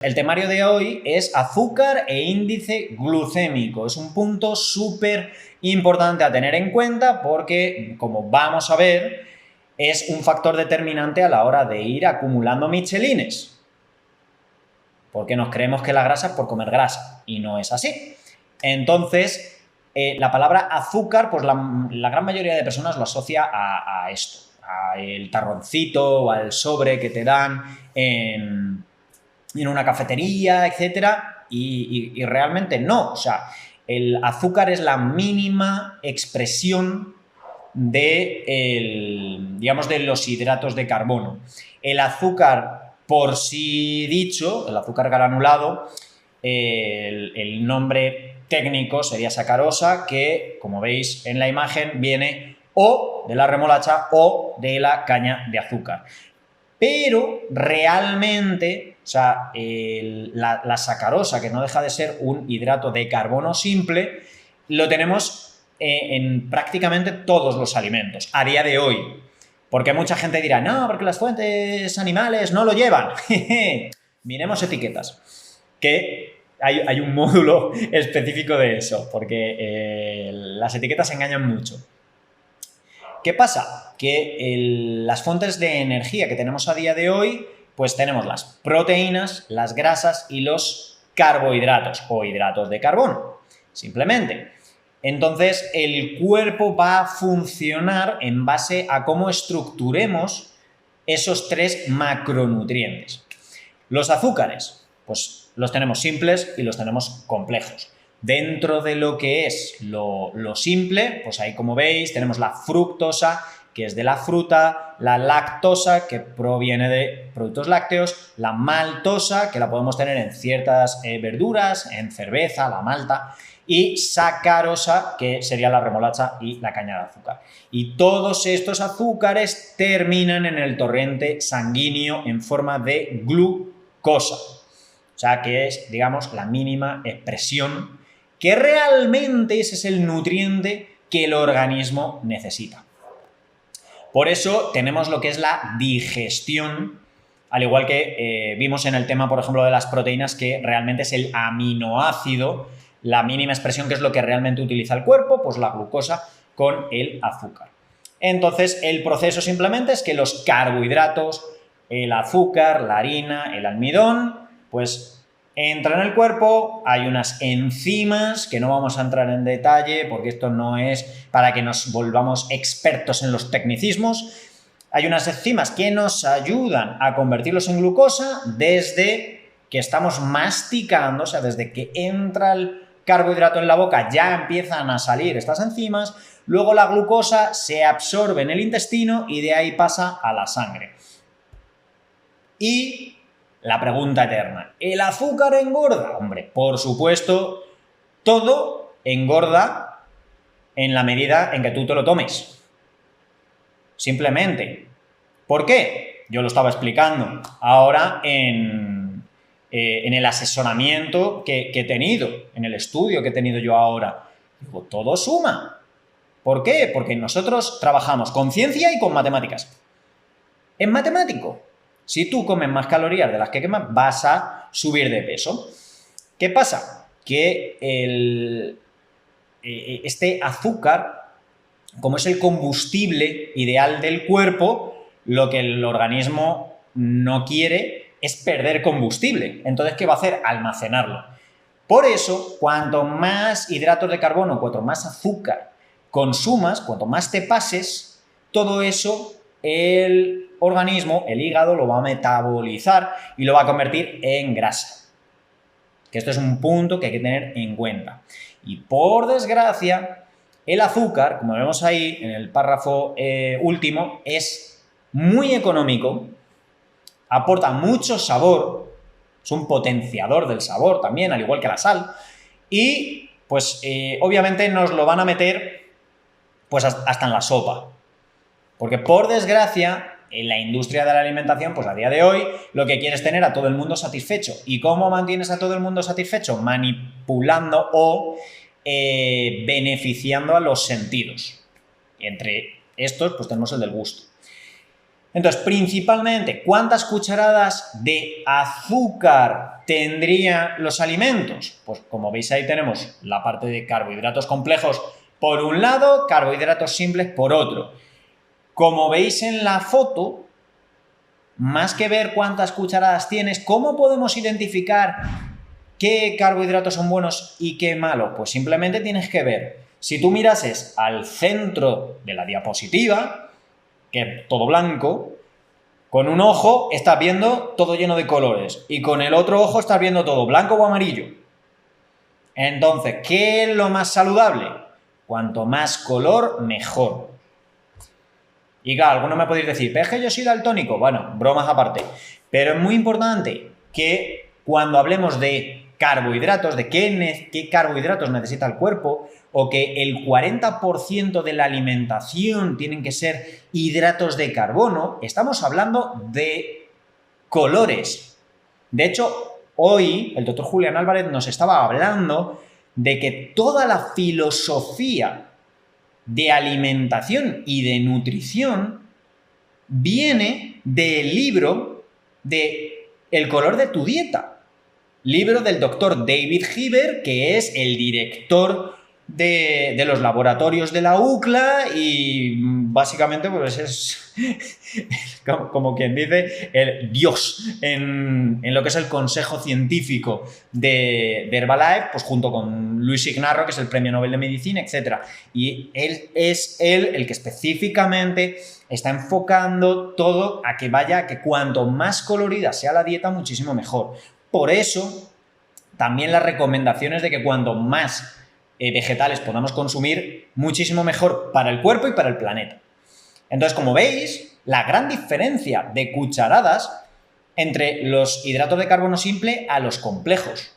El temario de hoy es azúcar e índice glucémico. Es un punto súper importante a tener en cuenta porque, como vamos a ver, es un factor determinante a la hora de ir acumulando michelines. Porque nos creemos que la grasa es por comer grasa y no es así. Entonces, la palabra azúcar, pues la gran mayoría de personas lo asocia a esto, al tarroncito o al sobre que te dan en una cafetería, etcétera, y realmente no. O sea, el azúcar es la mínima expresión digamos, de los hidratos de carbono. El azúcar por sí dicho, el azúcar granulado, el nombre técnico sería sacarosa, que, como veis en la imagen, viene o de la remolacha o de la caña de azúcar. Pero realmente, o sea, la sacarosa, que no deja de ser un hidrato de carbono simple, lo tenemos en prácticamente todos los alimentos, a día de hoy. Porque mucha gente dirá, no, porque las fuentes animales no lo llevan. Miremos etiquetas, que hay un módulo específico de eso, porque las etiquetas engañan mucho. ¿Qué pasa? Que las fuentes de energía que tenemos a día de hoy, pues tenemos las proteínas, las grasas y los carbohidratos o hidratos de carbono, simplemente. Entonces, el cuerpo va a funcionar en base a cómo estructuremos esos tres macronutrientes. Los azúcares, pues los tenemos simples y los tenemos complejos. Dentro de lo que es lo simple, pues ahí, como veis, tenemos la fructosa, que es de la fruta, la lactosa, que proviene de productos lácteos, la maltosa, que la podemos tener en ciertas verduras, en cerveza, la malta, y sacarosa, que sería la remolacha y la caña de azúcar. Y todos estos azúcares terminan en el torrente sanguíneo en forma de glucosa. O sea, que es, digamos, la mínima expresión, que realmente ese es el nutriente que el organismo necesita. Por eso tenemos lo que es la digestión, al igual que vimos en el tema, por ejemplo, de las proteínas, que realmente es el aminoácido, la mínima expresión, que es lo que realmente utiliza el cuerpo, pues la glucosa con el azúcar. Entonces, el proceso simplemente es que los carbohidratos, el azúcar, la harina, el almidón, pues entra en el cuerpo, hay unas enzimas, que no vamos a entrar en detalle porque esto no es para que nos volvamos expertos en los tecnicismos. Hay unas enzimas que nos ayudan a convertirlos en glucosa desde que estamos masticando, o sea, desde que entra el carbohidrato en la boca ya empiezan a salir estas enzimas, luego la glucosa se absorbe en el intestino y de ahí pasa a la sangre. Y la pregunta eterna, ¿el azúcar engorda? Hombre, por supuesto, todo engorda en la medida en que tú te lo tomes. Simplemente. ¿Por qué? Yo lo estaba explicando ahora en el asesoramiento que he tenido, en el estudio que he tenido yo ahora. Digo, todo suma. ¿Por qué? Porque nosotros trabajamos con ciencia y con matemáticas. En matemático, si tú comes más calorías de las que quemas, vas a subir de peso. ¿Qué pasa? Que este azúcar, como es el combustible ideal del cuerpo, lo que el organismo no quiere es perder combustible. Entonces, ¿qué va a hacer? Almacenarlo. Por eso, cuanto más hidratos de carbono, cuanto más azúcar consumas, cuanto más te pases, todo eso el organismo, el hígado, lo va a metabolizar y lo va a convertir en grasa. Que esto es un punto que hay que tener en cuenta. Y por desgracia, el azúcar, como vemos ahí en el párrafo último, es muy económico, aporta mucho sabor, es un potenciador del sabor también, al igual que la sal, y pues obviamente nos lo van a meter pues hasta en la sopa. Porque por desgracia, en la industria de la alimentación, pues a día de hoy, lo que quiere es tener a todo el mundo satisfecho. ¿Y cómo mantienes a todo el mundo satisfecho? Manipulando o beneficiando a los sentidos. Y entre estos, pues tenemos el del gusto. Entonces, principalmente, ¿cuántas cucharadas de azúcar tendrían los alimentos? Pues como veis ahí tenemos la parte de carbohidratos complejos por un lado, carbohidratos simples por otro. Como veis en la foto, más que ver cuántas cucharadas tienes, ¿cómo podemos identificar qué carbohidratos son buenos y qué malos? Pues simplemente tienes que ver. Si tú mirases al centro de la diapositiva, que es todo blanco, con un ojo estás viendo todo lleno de colores y con el otro ojo estás viendo todo blanco o amarillo. Entonces, ¿qué es lo más saludable? Cuanto más color, mejor. Y claro, algunos me podéis decir, ¿pero es que yo soy daltónico? Bueno, bromas aparte. Pero es muy importante que cuando hablemos de carbohidratos, de qué carbohidratos necesita el cuerpo, o que el 40% de la alimentación tienen que ser hidratos de carbono, estamos hablando de colores. De hecho, hoy el doctor Julián Álvarez nos estaba hablando de que toda la filosofía de alimentación y de nutrición viene del libro de El color de tu dieta, libro del doctor David Heber, que es el director de los laboratorios de la UCLA y básicamente pues es como quien dice el dios en lo que es el consejo científico de Herbalife, pues junto con Luis Ignarro, que es el premio Nobel de Medicina, etc. Y él es el que específicamente está enfocando todo a que cuanto más colorida sea la dieta, muchísimo mejor. Por eso, también las recomendaciones de que cuanto más vegetales podamos consumir, muchísimo mejor para el cuerpo y para el planeta. Entonces, como veis, la gran diferencia de cucharadas entre los hidratos de carbono simple a los complejos.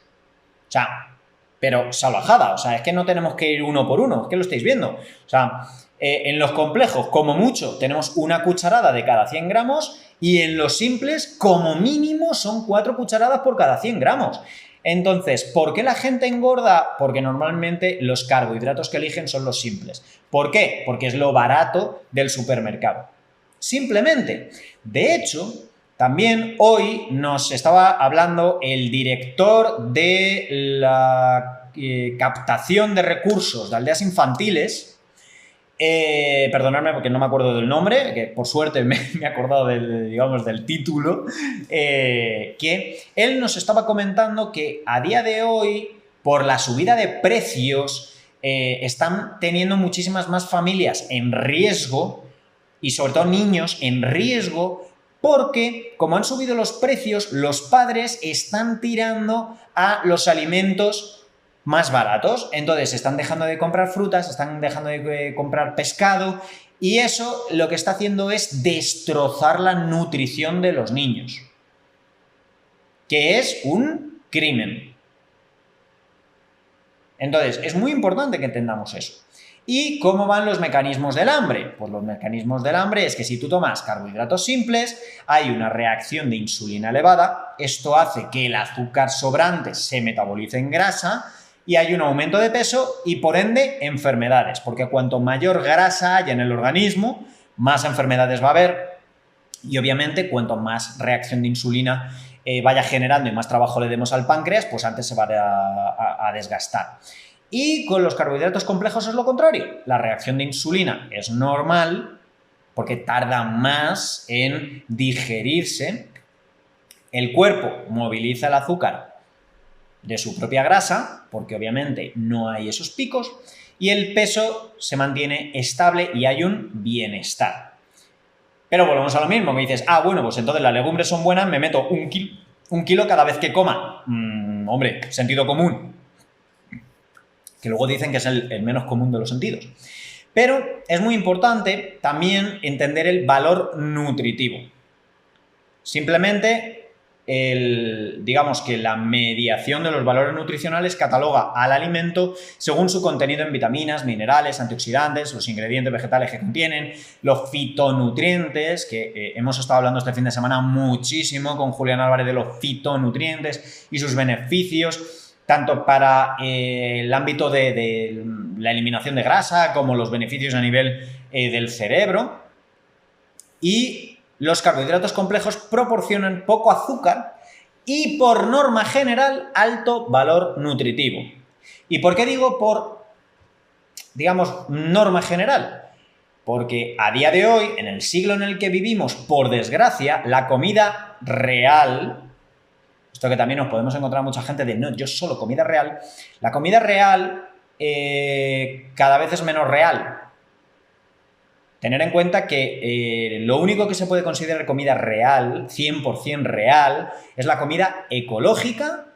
O sea, pero salvajada, o sea, es que no tenemos que ir uno por uno, es que lo estáis viendo. O sea, en los complejos, como mucho, tenemos una cucharada de cada 100 gramos y en los simples, como mínimo, son 4 cucharadas por cada 100 gramos. Entonces, ¿por qué la gente engorda? Porque normalmente los carbohidratos que eligen son los simples. ¿Por qué? Porque es lo barato del supermercado. Simplemente. De hecho, también hoy nos estaba hablando el director de la captación de recursos de aldeas infantiles. Perdonadme porque no me acuerdo del nombre, que por suerte me he acordado del título, que él nos estaba comentando que a día de hoy, por la subida de precios, están teniendo muchísimas más familias en riesgo y sobre todo niños en riesgo porque, como han subido los precios, los padres están tirando a los alimentos más baratos, entonces están dejando de comprar frutas, están dejando de comprar pescado y eso lo que está haciendo es destrozar la nutrición de los niños, que es un crimen. Entonces, es muy importante que entendamos eso. ¿Y cómo van los mecanismos del hambre? Pues los mecanismos del hambre es que si tú tomas carbohidratos simples, hay una reacción de insulina elevada, esto hace que el azúcar sobrante se metabolice en grasa, y hay un aumento de peso y, por ende, enfermedades, porque cuanto mayor grasa haya en el organismo, más enfermedades va a haber y, obviamente, cuanto más reacción de insulina vaya generando y más trabajo le demos al páncreas, pues antes se va a desgastar. Y con los carbohidratos complejos es lo contrario. La reacción de insulina es normal porque tarda más en digerirse. El cuerpo moviliza el azúcar de su propia grasa, porque obviamente no hay esos picos, y el peso se mantiene estable y hay un bienestar. Pero volvemos a lo mismo, que dices, bueno, pues entonces las legumbres son buenas, me meto un kilo cada vez que coma. Hombre, sentido común. Que luego dicen que es el menos común de los sentidos. Pero es muy importante también entender el valor nutritivo. Simplemente digamos que la mediación de los valores nutricionales cataloga al alimento según su contenido en vitaminas, minerales, antioxidantes, los ingredientes vegetales que contienen, los fitonutrientes, que hemos estado hablando este fin de semana muchísimo con Julián Álvarez de los fitonutrientes y sus beneficios, tanto para el ámbito de la eliminación de grasa como los beneficios a nivel del cerebro. Y los carbohidratos complejos proporcionan poco azúcar y, por norma general, alto valor nutritivo. ¿Y por qué digo por, digamos, norma general? Porque a día de hoy, en el siglo en el que vivimos, por desgracia, la comida real, esto que también nos podemos encontrar mucha gente de, no, yo solo comida real, la comida real cada vez es menos real. Tener en cuenta que lo único que se puede considerar comida real, 100% real, es la comida ecológica,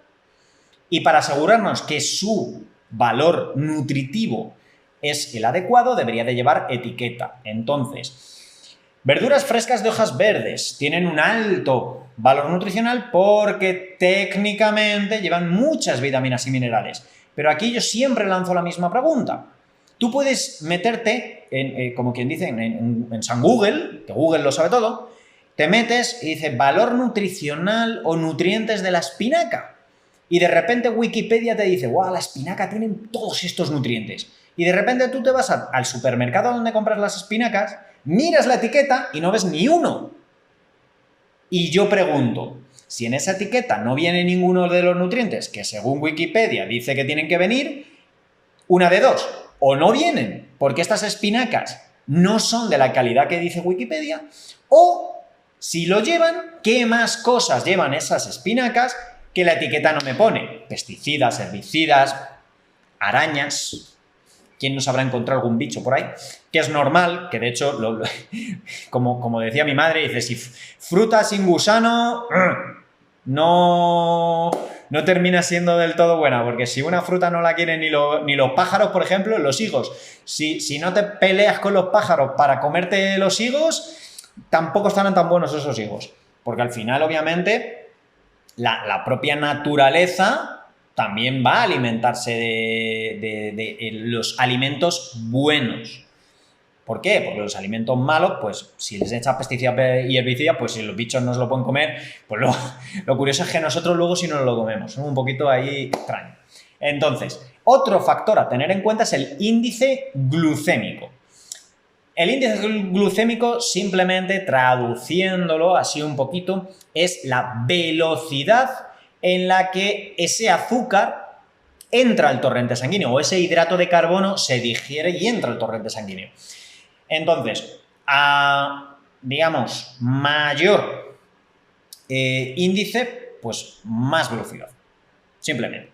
y para asegurarnos que su valor nutritivo es el adecuado, debería de llevar etiqueta. Entonces, verduras frescas de hojas verdes tienen un alto valor nutricional porque técnicamente llevan muchas vitaminas y minerales. Pero aquí yo siempre lanzo la misma pregunta. Tú puedes meterte, como quien dice, en San Google, que Google lo sabe todo, te metes y dice valor nutricional o nutrientes de la espinaca. Y de repente Wikipedia te dice, ¡guau! La espinaca tiene todos estos nutrientes. Y de repente tú te vas al supermercado donde compras las espinacas, miras la etiqueta y no ves ni uno. Y yo pregunto, si en esa etiqueta no viene ninguno de los nutrientes que según Wikipedia dice que tienen que venir, una de dos, o no vienen porque estas espinacas no son de la calidad que dice Wikipedia, o si lo llevan, ¿qué más cosas llevan esas espinacas que la etiqueta no me pone? Pesticidas, herbicidas, arañas. ¿Quién nos habrá encontrado algún bicho por ahí? Que es normal, que de hecho, como decía mi madre, dice, si fruta sin gusano no termina siendo del todo buena, porque si una fruta no la quieren ni los pájaros, por ejemplo, los higos, si no te peleas con los pájaros para comerte los higos, tampoco estarán tan buenos esos higos, porque al final, obviamente, la propia naturaleza también va a alimentarse de los alimentos buenos. ¿Por qué? Porque los alimentos malos, pues si les echas pesticidas y herbicidas, pues si los bichos no se lo pueden comer, pues lo curioso es que nosotros luego sí nos lo comemos. Es un poquito ahí extraño. Entonces, otro factor a tener en cuenta es el índice glucémico. El índice glucémico, simplemente traduciéndolo así un poquito, es la velocidad en la que ese azúcar entra al torrente sanguíneo, o ese hidrato de carbono se digiere y entra al torrente sanguíneo. Entonces, digamos, mayor índice, pues más velocidad, simplemente.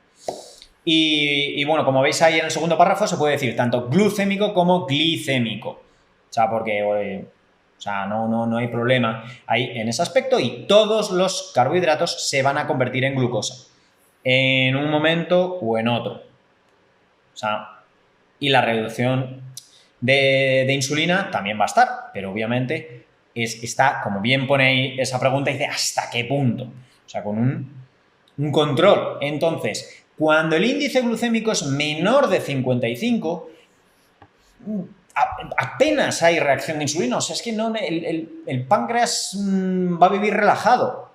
Y bueno, como veis ahí en el segundo párrafo, se puede decir tanto glucémico como glicémico. O sea, porque no hay problema ahí en ese aspecto, y todos los carbohidratos se van a convertir en glucosa en un momento o en otro. O sea, y la reducción de insulina también va a estar, pero obviamente está, como bien pone ahí esa pregunta, dice ¿hasta qué punto? O sea, con un control. Entonces, cuando el índice glucémico es menor de 55, apenas hay reacción de insulina. O sea, es que no, el páncreas va a vivir relajado.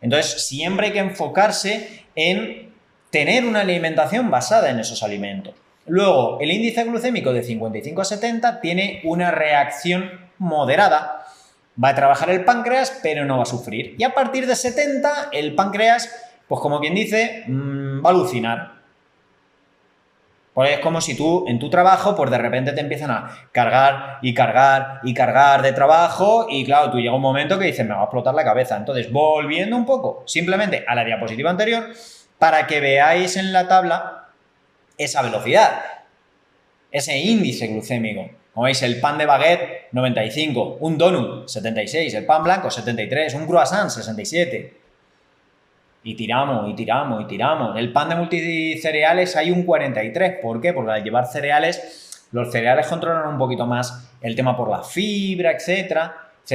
Entonces, siempre hay que enfocarse en tener una alimentación basada en esos alimentos. Luego, el índice glucémico de 55 a 70 tiene una reacción moderada. Va a trabajar el páncreas, pero no va a sufrir. Y a partir de 70, el páncreas, pues como quien dice, va a alucinar. Pues es como si tú, en tu trabajo, pues de repente te empiezan a cargar y cargar y cargar de trabajo, y claro, tú llega un momento que dices, me va a explotar la cabeza. Entonces, volviendo un poco, simplemente a la diapositiva anterior, para que veáis en la tabla esa velocidad, ese índice glucémico. Como veis, el pan de baguette, 95, un donut, 76, el pan blanco, 73, un croissant, 67. Y tiramos, y tiramos, y tiramos. El pan de multicereales hay un 43. ¿Por qué? Porque al llevar cereales, los cereales controlan un poquito más el tema por la fibra, etc.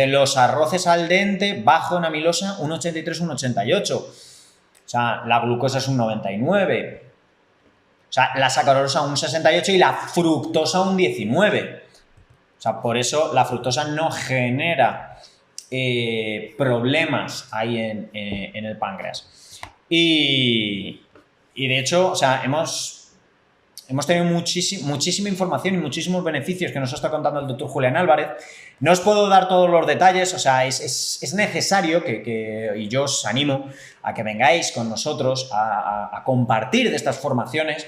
Los arroces al dente, bajo en amilosa, un 83, un 88. O sea, la glucosa es un 99. O sea, la sacarosa un 68 y la fructosa un 19. O sea, por eso la fructosa no genera problemas ahí en el páncreas. Y de hecho, o sea, hemos hemos tenido muchísima información y muchísimos beneficios que nos está contando el doctor Julián Álvarez. No os puedo dar todos los detalles, o sea, es necesario y yo os animo a que vengáis con nosotros a compartir de estas formaciones,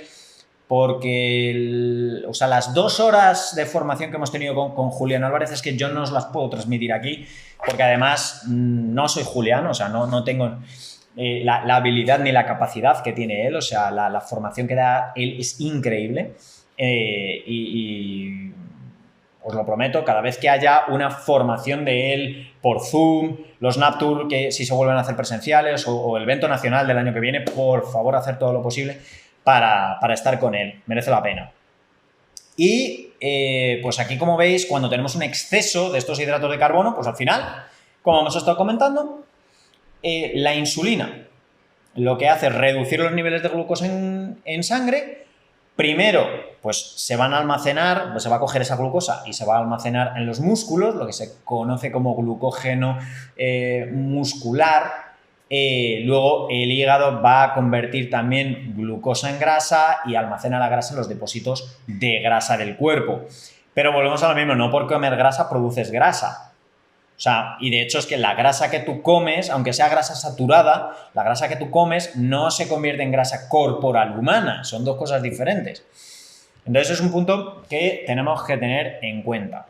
porque o sea, las 2 horas de formación que hemos tenido con Julián Álvarez es que yo no os las puedo transmitir aquí, porque además no soy Julián, o sea, no tengo la habilidad ni la capacidad que tiene él, o sea, la formación que da él es increíble, y os lo prometo, cada vez que haya una formación de él por Zoom, los NAPTUR, que si se vuelven a hacer presenciales, o el evento nacional del año que viene, por favor, hacer todo lo posible para estar con él, merece la pena. Y pues aquí, como veis, cuando tenemos un exceso de estos hidratos de carbono, pues al final, como hemos estado comentando, la insulina lo que hace es reducir los niveles de glucosa en sangre. Primero, pues se van a almacenar, pues se va a coger esa glucosa y se va a almacenar en los músculos, lo que se conoce como glucógeno muscular. Luego el hígado va a convertir también glucosa en grasa y almacena la grasa en los depósitos de grasa del cuerpo. Pero volvemos a lo mismo, no por comer grasa produces grasa. O sea, y de hecho es que la grasa que tú comes, aunque sea grasa saturada, la grasa que tú comes no se convierte en grasa corporal humana, son 2 cosas diferentes. Entonces es un punto que tenemos que tener en cuenta.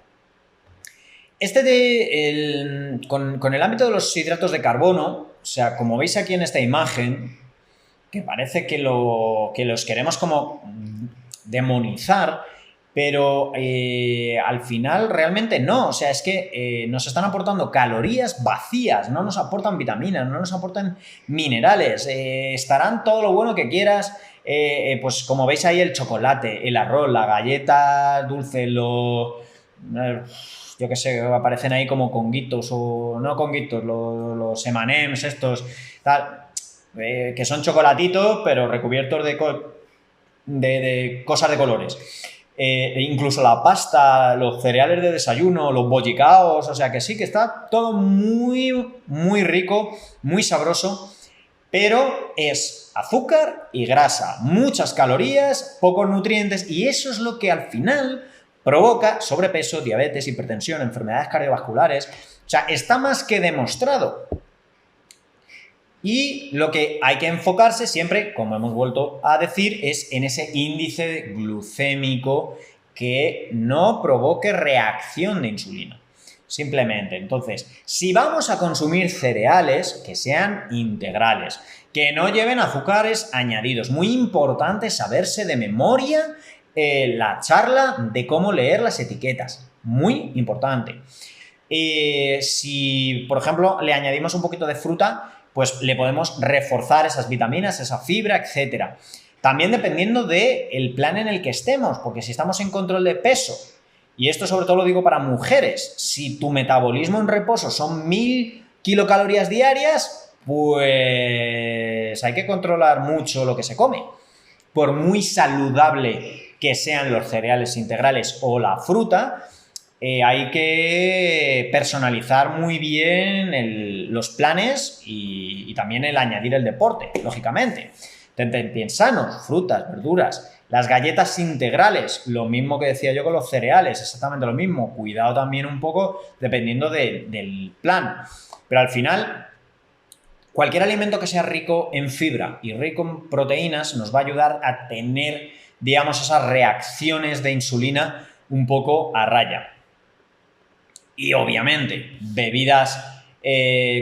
Con el ámbito de los hidratos de carbono, o sea, como veis aquí en esta imagen, que parece que los queremos como demonizar, pero al final realmente no, o sea, es que nos están aportando calorías vacías, no nos aportan vitaminas, no nos aportan minerales, estarán todo lo bueno que quieras, pues como veis ahí el chocolate, el arroz, la galleta dulce, yo que sé, aparecen ahí como conguitos o no conguitos, los M&M's estos, tal, que son chocolatitos pero recubiertos de cosas de colores. Incluso la pasta, los cereales de desayuno, los bollicaos, o sea que sí, que está todo muy, muy rico, muy sabroso, pero es azúcar y grasa, muchas calorías, pocos nutrientes, y eso es lo que al final provoca sobrepeso, diabetes, hipertensión, enfermedades cardiovasculares. O sea, está más que demostrado. Y lo que hay que enfocarse siempre, como hemos vuelto a decir, es en ese índice glucémico que no provoque reacción de insulina. Simplemente, entonces, si vamos a consumir cereales, que sean integrales, que no lleven azúcares añadidos. Muy importante saberse de memoria la charla de cómo leer las etiquetas. Muy importante. Si, por ejemplo, le añadimos un poquito de fruta, pues le podemos reforzar esas vitaminas, esa fibra, etc. También dependiendo del plan en el que estemos, porque si estamos en control de peso, y esto sobre todo lo digo para mujeres, si tu metabolismo en reposo son 1000 kilocalorías diarias, pues hay que controlar mucho lo que se come. Por muy saludable que sean los cereales integrales o la fruta, hay que personalizar muy bien los planes y también el añadir el deporte, lógicamente. Bien sanos, frutas, verduras, las galletas integrales, lo mismo que decía yo con los cereales, exactamente lo mismo. Cuidado también un poco dependiendo del plan. Pero al final, cualquier alimento que sea rico en fibra y rico en proteínas nos va a ayudar a tener, digamos, esas reacciones de insulina un poco a raya. Y obviamente, bebidas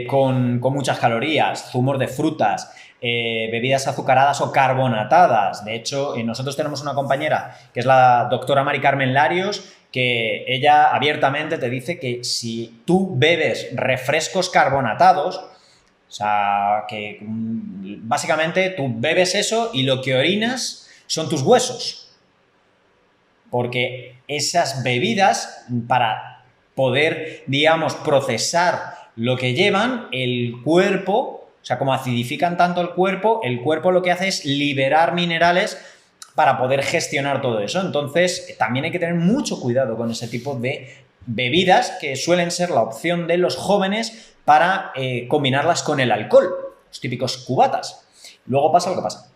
con muchas calorías, zumos de frutas, bebidas azucaradas o carbonatadas. De hecho, nosotros tenemos una compañera que es la doctora Mari Carmen Larios, que ella abiertamente te dice que si tú bebes refrescos carbonatados, o sea, que básicamente tú bebes eso y lo que orinas son tus huesos. Porque esas bebidas, para poder, digamos, procesar lo que llevan, el cuerpo, o sea, como acidifican tanto el cuerpo lo que hace es liberar minerales para poder gestionar todo eso. Entonces, también hay que tener mucho cuidado con ese tipo de bebidas que suelen ser la opción de los jóvenes para combinarlas con el alcohol, los típicos cubatas. Luego pasa lo que pasa.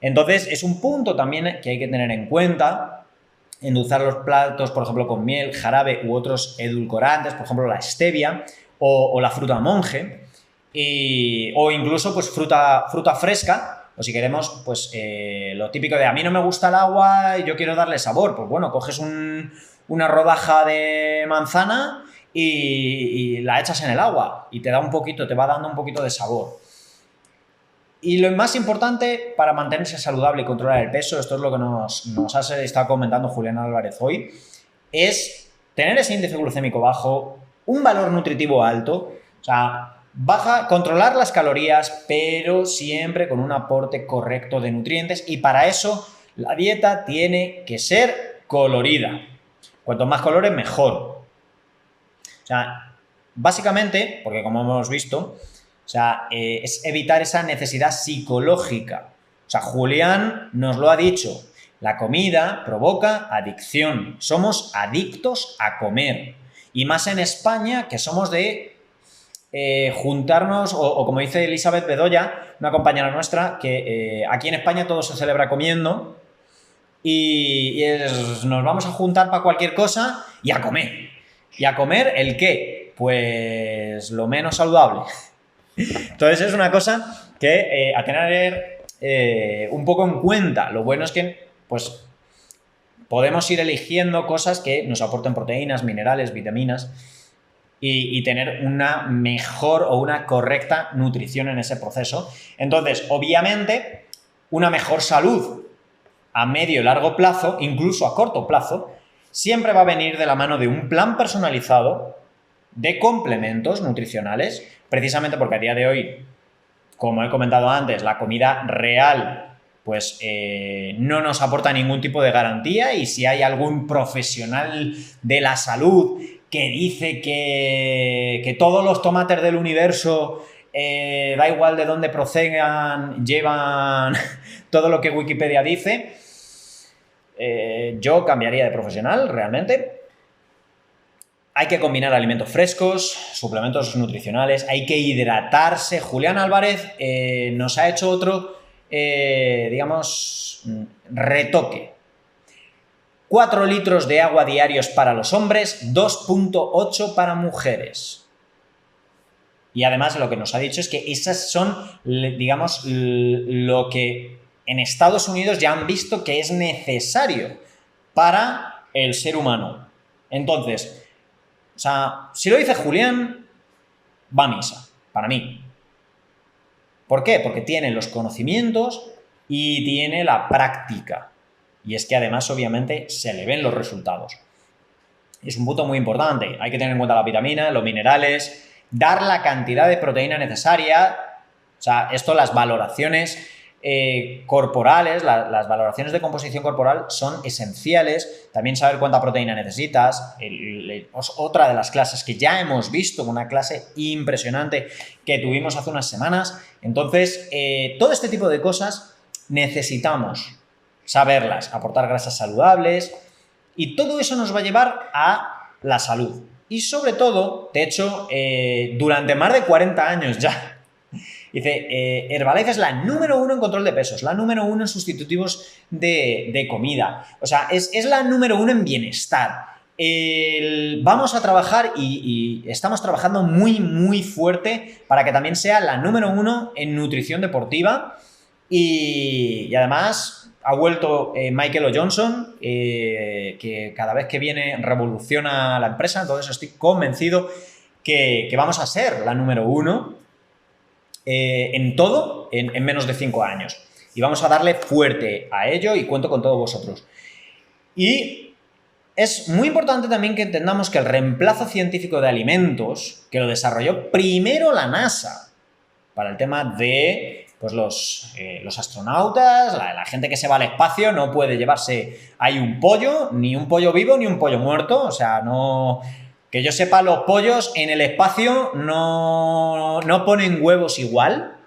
Entonces, es un punto también que hay que tener en cuenta. Endulzar los platos, por ejemplo, con miel, jarabe u otros edulcorantes, por ejemplo, la stevia o la fruta monje, o incluso pues fruta fresca, o si queremos, pues lo típico de a mí no me gusta el agua y yo quiero darle sabor, pues bueno, coges una rodaja de manzana y la echas en el agua y te da un poquito, te va dando un poquito de sabor. Y lo más importante para mantenerse saludable y controlar el peso, esto es lo que nos ha estado comentando Julián Álvarez hoy, es tener ese índice glucémico bajo, un valor nutritivo alto, o sea, controlar las calorías, pero siempre con un aporte correcto de nutrientes, y para eso la dieta tiene que ser colorida. Cuanto más colores, mejor. O sea, básicamente, porque como hemos visto, o sea, es evitar esa necesidad psicológica. O sea, Julián nos lo ha dicho. La comida provoca adicción. Somos adictos a comer. Y más en España, que somos de juntarnos, o como dice Elizabeth Bedoya, una compañera nuestra, que aquí en España todo se celebra comiendo y nos vamos a juntar para cualquier cosa y a comer. ¿Y a comer el qué? Pues lo menos saludable. Entonces es una cosa que a tener un poco en cuenta. Lo bueno es que pues podemos ir eligiendo cosas que nos aporten proteínas, minerales, vitaminas y tener una mejor o una correcta nutrición en ese proceso. Entonces, obviamente, una mejor salud a medio y largo plazo, incluso a corto plazo, siempre va a venir de la mano de un plan personalizado de complementos nutricionales, precisamente porque a día de hoy, como he comentado antes, la comida real pues no nos aporta ningún tipo de garantía, y si hay algún profesional de la salud que dice que todos los tomates del universo, da igual de dónde procedan, llevan todo lo que Wikipedia dice, yo cambiaría de profesional realmente. Hay que combinar alimentos frescos, suplementos nutricionales, hay que hidratarse. Julián Álvarez nos ha hecho otro, digamos, retoque. 4 litros de agua diarios para los hombres, 2,8 para mujeres. Y además lo que nos ha dicho es que esas son, digamos, lo que en Estados Unidos ya han visto que es necesario para el ser humano. Entonces, o sea, si lo dice Julián, va a misa, para mí. ¿Por qué? Porque tiene los conocimientos y tiene la práctica. Y es que además, obviamente, se le ven los resultados. Es un punto muy importante. Hay que tener en cuenta las vitaminas, los minerales, dar la cantidad de proteína necesaria. O sea, esto, las valoraciones corporales, las valoraciones de composición corporal son esenciales. También saber cuánta proteína necesitas. Otra de las clases que ya hemos visto, una clase impresionante que tuvimos hace unas semanas. Entonces, todo este tipo de cosas necesitamos saberlas, aportar grasas saludables, y todo eso nos va a llevar a la salud. Y sobre todo, de hecho, durante más de 40 años ya, dice, Herbalife es la número 1 en control de pesos, la número 1 en sustitutivos de comida, o sea, es la número 1 en bienestar. Vamos a trabajar y estamos trabajando muy, muy fuerte para que también sea la número 1 en nutrición deportiva, y además ha vuelto Michael Johnson, que cada vez que viene revoluciona la empresa. Entonces estoy convencido que vamos a ser la número 1 en todo en menos de 5 años. Y vamos a darle fuerte a ello, y cuento con todos vosotros. Y es muy importante también que entendamos que el reemplazo científico de alimentos, que lo desarrolló primero la NASA, para el tema de pues los astronautas, la gente que se va al espacio, no puede llevarse ahí un pollo, ni un pollo vivo, ni un pollo muerto. O sea, no... Que yo sepa, los pollos en el espacio no ponen huevos igual,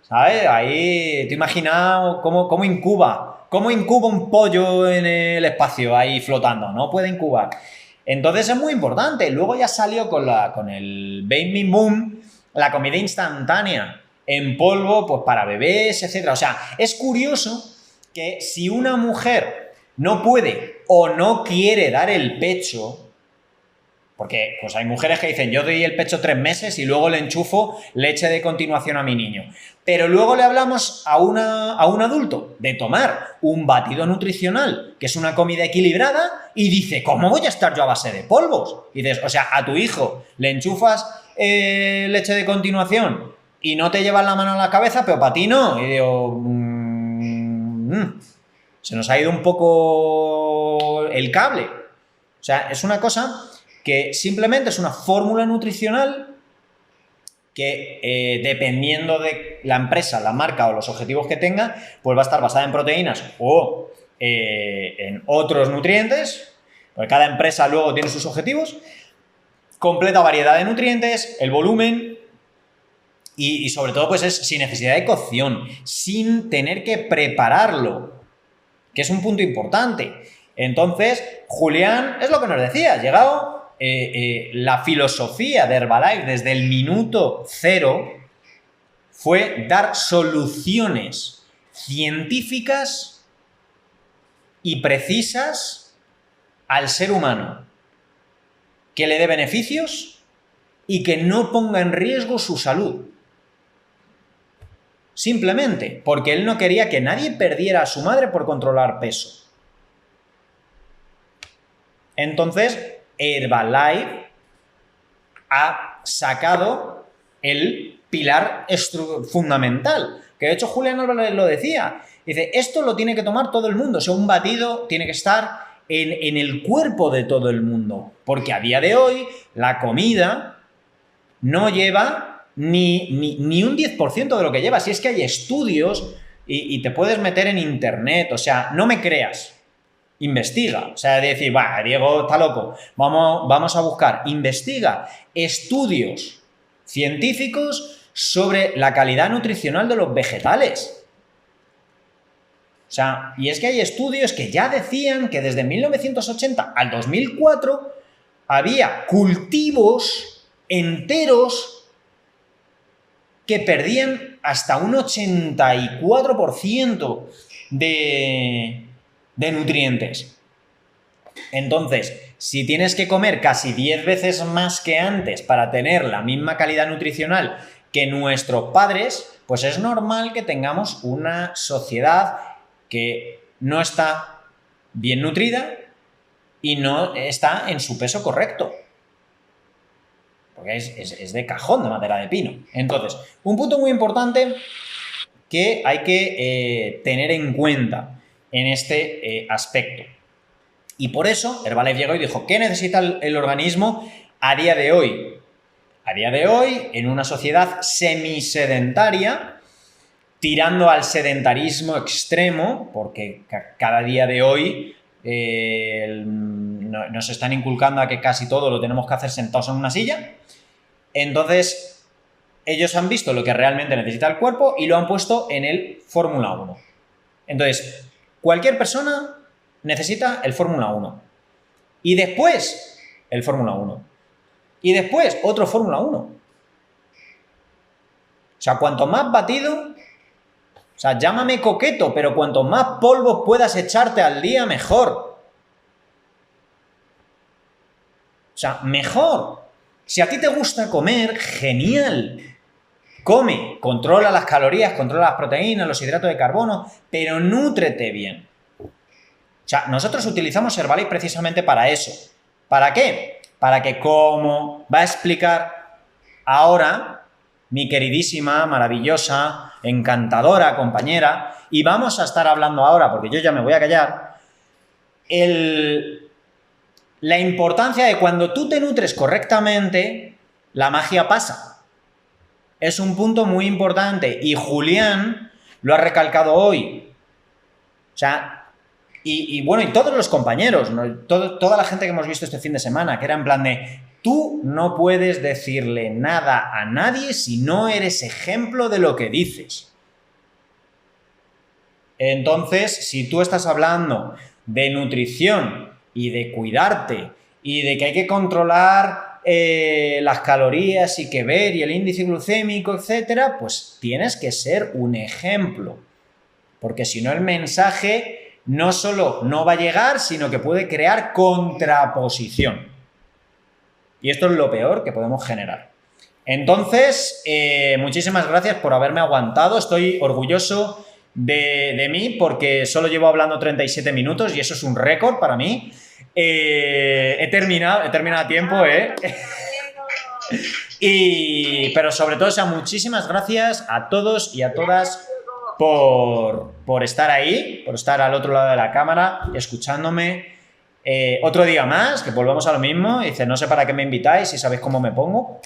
¿sabes? Ahí te imaginas cómo incuba. ¿Cómo incuba un pollo en el espacio ahí flotando? No puede incubar. Entonces es muy importante. Luego ya salió con el Baby Boom la comida instantánea en polvo, pues para bebés, etc. O sea, es curioso que si una mujer no puede o no quiere dar el pecho, porque pues hay mujeres que dicen, yo doy el pecho 3 meses y luego le enchufo leche de continuación a mi niño. Pero luego le hablamos a un adulto de tomar un batido nutricional, que es una comida equilibrada, y dice, ¿cómo voy a estar yo a base de polvos? Y dices, o sea, a tu hijo le enchufas leche de continuación y no te llevas la mano a la cabeza, pero para ti no. Y digo, se nos ha ido un poco el cable. O sea, es una cosa que simplemente es una fórmula nutricional que dependiendo de la empresa, la marca o los objetivos que tenga, pues va a estar basada en proteínas o en otros nutrientes, porque cada empresa luego tiene sus objetivos, completa variedad de nutrientes, el volumen y sobre todo pues es sin necesidad de cocción, sin tener que prepararlo, que es un punto importante. Entonces, Julián, es lo que nos decía, llegado la filosofía de Herbalife desde el minuto cero fue dar soluciones científicas y precisas al ser humano, que le dé beneficios y que no ponga en riesgo su salud. Simplemente porque él no quería que nadie perdiera a su madre por controlar peso. Entonces, Herbalife ha sacado el pilar fundamental, que de hecho Julián Álvarez lo decía. Dice, esto lo tiene que tomar todo el mundo, o sea, un batido tiene que estar en el cuerpo de todo el mundo, porque a día de hoy la comida no lleva ni un 10% de lo que lleva. Si es que hay estudios y te puedes meter en internet, o sea, no me creas. Investiga, o sea, decir, Diego está loco, vamos a buscar, investiga estudios científicos sobre la calidad nutricional de los vegetales. O sea, y es que hay estudios que ya decían que desde 1980 al 2004 había cultivos enteros que perdían hasta un 84% de nutrientes. Entonces, si tienes que comer casi 10 veces más que antes para tener la misma calidad nutricional que nuestros padres, pues es normal que tengamos una sociedad que no está bien nutrida y no está en su peso correcto. Porque es de cajón de madera de pino. Entonces, un punto muy importante que hay que tener en cuenta en este aspecto. Y por eso Herbalife llegó y dijo, ¿qué necesita el organismo a día de hoy? A día de hoy, en una sociedad semisedentaria, tirando al sedentarismo extremo, porque cada día de hoy nos están inculcando a que casi todo lo tenemos que hacer sentados en una silla. Entonces, ellos han visto lo que realmente necesita el cuerpo y lo han puesto en el Fórmula 1. Entonces, cualquier persona necesita el Fórmula 1. Y después, el Fórmula 1. Y después, otro Fórmula 1. O sea, cuanto más batido, o sea, llámame coqueto, pero cuanto más polvos puedas echarte al día, mejor. O sea, mejor. Si a ti te gusta comer, genial. Come, controla las calorías, controla las proteínas, los hidratos de carbono, pero nútrete bien. O sea, nosotros utilizamos Herbalife precisamente para eso. ¿Para qué? Para que, como va a explicar ahora mi queridísima, maravillosa, encantadora compañera, y vamos a estar hablando ahora, porque yo ya me voy a callar, la importancia de cuando tú te nutres correctamente, la magia pasa. Es un punto muy importante y Julián lo ha recalcado hoy. O sea, y bueno, y todos los compañeros, ¿no? Toda la gente que hemos visto este fin de semana, que era en plan de, tú no puedes decirle nada a nadie si no eres ejemplo de lo que dices. Entonces, si tú estás hablando de nutrición y de cuidarte y de que hay que controlar las calorías y que ver y el índice glucémico, etcétera, pues tienes que ser un ejemplo. porque si no el mensaje no solo no va a llegar, sino que puede crear contraposición. Y esto es lo peor que podemos generar. Entonces, muchísimas gracias por haberme aguantado. Estoy orgulloso de mí porque solo llevo hablando 37 minutos y eso es un récord para mí. He terminado a tiempo, pero sobre todo, muchísimas gracias a todos y a todas por estar ahí, por estar al otro lado de la cámara, escuchándome. Otro día más, que volvemos a lo mismo. Dice, no sé para qué me invitáis si sabéis cómo me pongo.